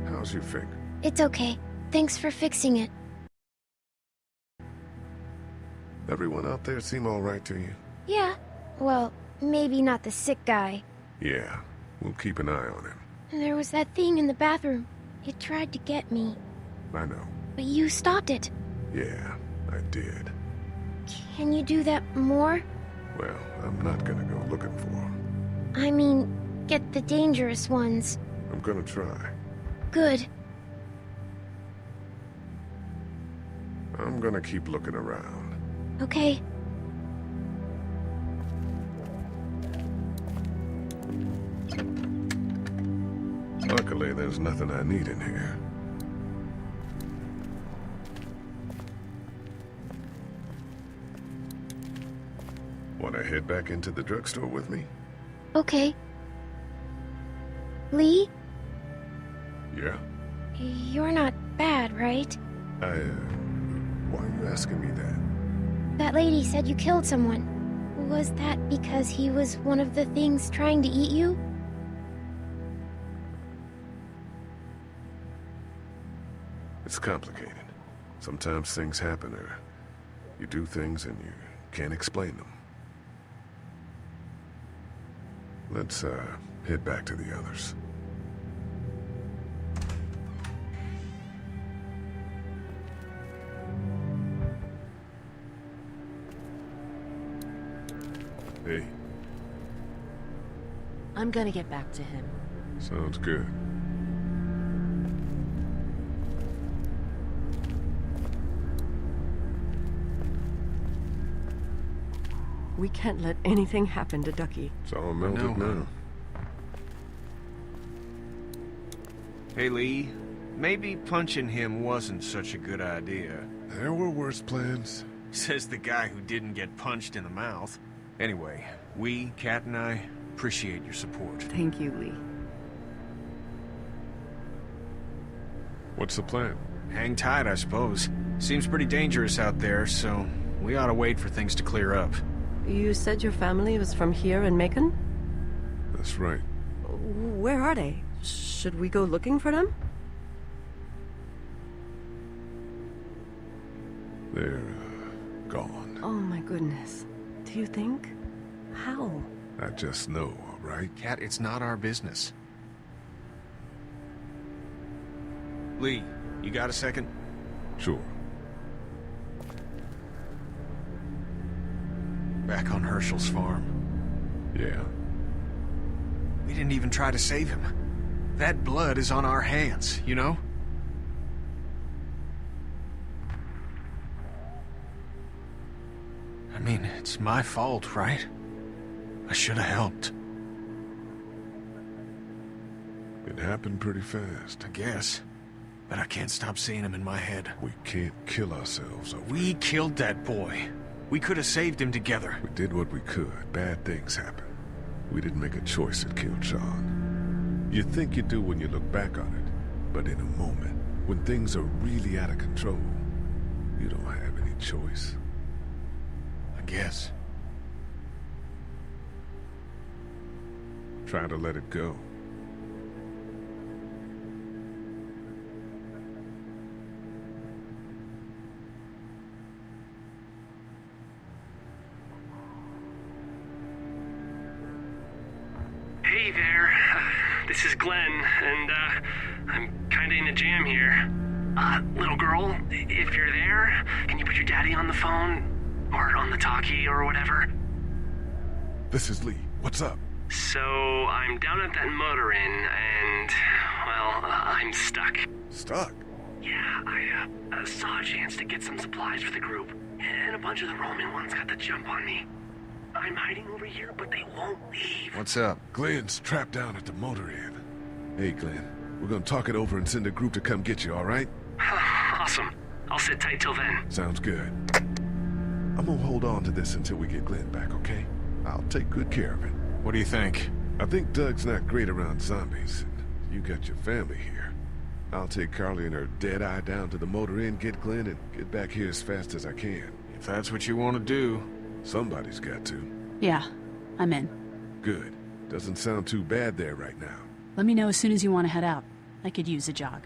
Speaker 2: How's your finger?
Speaker 11: It's okay. Thanks for fixing it.
Speaker 2: Everyone out there seem all right to you?
Speaker 11: Yeah. Well, maybe not the sick guy.
Speaker 2: Yeah, we'll keep an eye on him.
Speaker 11: There was that thing in the bathroom. It tried to get me.
Speaker 2: I know.
Speaker 11: But you stopped it.
Speaker 2: Yeah, I did.
Speaker 11: Can you do that more?
Speaker 2: Well, I'm not gonna go looking for him.
Speaker 11: I mean, get the dangerous ones.
Speaker 2: I'm gonna try.
Speaker 11: Good.
Speaker 2: I'm gonna keep looking around.
Speaker 11: Okay.
Speaker 2: Luckily, there's nothing I need in here. Want to head back into the drugstore with me?
Speaker 11: Okay. Lee?
Speaker 2: Yeah?
Speaker 11: You're not bad, right?
Speaker 2: Why are you asking me that?
Speaker 11: That lady said you killed someone. Was that because he was one of the things trying to eat you?
Speaker 2: It's complicated. Sometimes things happen, or you do things and you can't explain them. Let's, head back to the others. Hey.
Speaker 17: I'm gonna get back to him.
Speaker 2: Sounds good.
Speaker 15: We can't let anything happen to Ducky.
Speaker 2: It's all melted now.
Speaker 13: Hey, Lee. Maybe punching him wasn't such a good idea.
Speaker 2: There were worse plans.
Speaker 13: Says the guy who didn't get punched in the mouth. Anyway, we, Kat and I, appreciate your support.
Speaker 15: Thank you, Lee.
Speaker 2: What's the plan?
Speaker 13: Hang tight, I suppose. Seems pretty dangerous out there, so we ought to wait for things to clear up.
Speaker 15: You said your family was from here in Macon?
Speaker 2: That's right.
Speaker 15: Where are they? Should we go looking for them?
Speaker 2: They're, gone.
Speaker 15: Oh my goodness. Do you think? How?
Speaker 2: I just know, all right?
Speaker 13: Kat, it's not our business. Lee, you got a second?
Speaker 2: Sure.
Speaker 13: Back on Herschel's farm.
Speaker 2: Yeah.
Speaker 13: We didn't even try to save him. That blood is on our hands, you know? I mean, it's my fault, right? I should have helped.
Speaker 2: It happened pretty fast.
Speaker 13: I guess. But I can't stop seeing him in my head.
Speaker 2: We can't kill ourselves over
Speaker 13: We killed that boy. We could have saved him together.
Speaker 2: We did what we could. Bad things happen. We didn't make a choice that killed Sean. You think you do when you look back on it, but in a moment, when things are really out of control, you don't have any choice.
Speaker 13: I guess.
Speaker 2: Try to let it go.
Speaker 19: Hey there, this is Glenn, and I'm kinda in a jam here. Little girl, if you're there, can you put your daddy on the phone? Or on the talkie, or whatever?
Speaker 2: This is Lee. What's up?
Speaker 19: So, I'm down at that motor inn, and, well, I'm stuck.
Speaker 2: Stuck?
Speaker 19: Yeah, I saw a chance to get some supplies for the group, and a bunch of the Roman ones got the jump on me. I'm hiding over here, but they won't leave.
Speaker 13: What's up?
Speaker 2: Glenn's trapped down at the motor inn. Hey, Glenn, we're gonna talk it over and send a group to come get you, all right?
Speaker 19: Awesome. I'll sit tight till then.
Speaker 2: Sounds good. I'm gonna hold on to this until we get Glenn back, okay? I'll take good care of it.
Speaker 13: What do you think?
Speaker 2: I think Doug's not great around zombies. You got your family here. I'll take Carly and her dead eye down to the motor inn, get Glenn, and get back here as fast as I can.
Speaker 13: If that's what you want to do.
Speaker 2: Somebody's got to.
Speaker 12: Yeah, I'm in.
Speaker 2: Good. Doesn't sound too bad there right now.
Speaker 12: Let me know as soon as you want to head out. I could use a jog.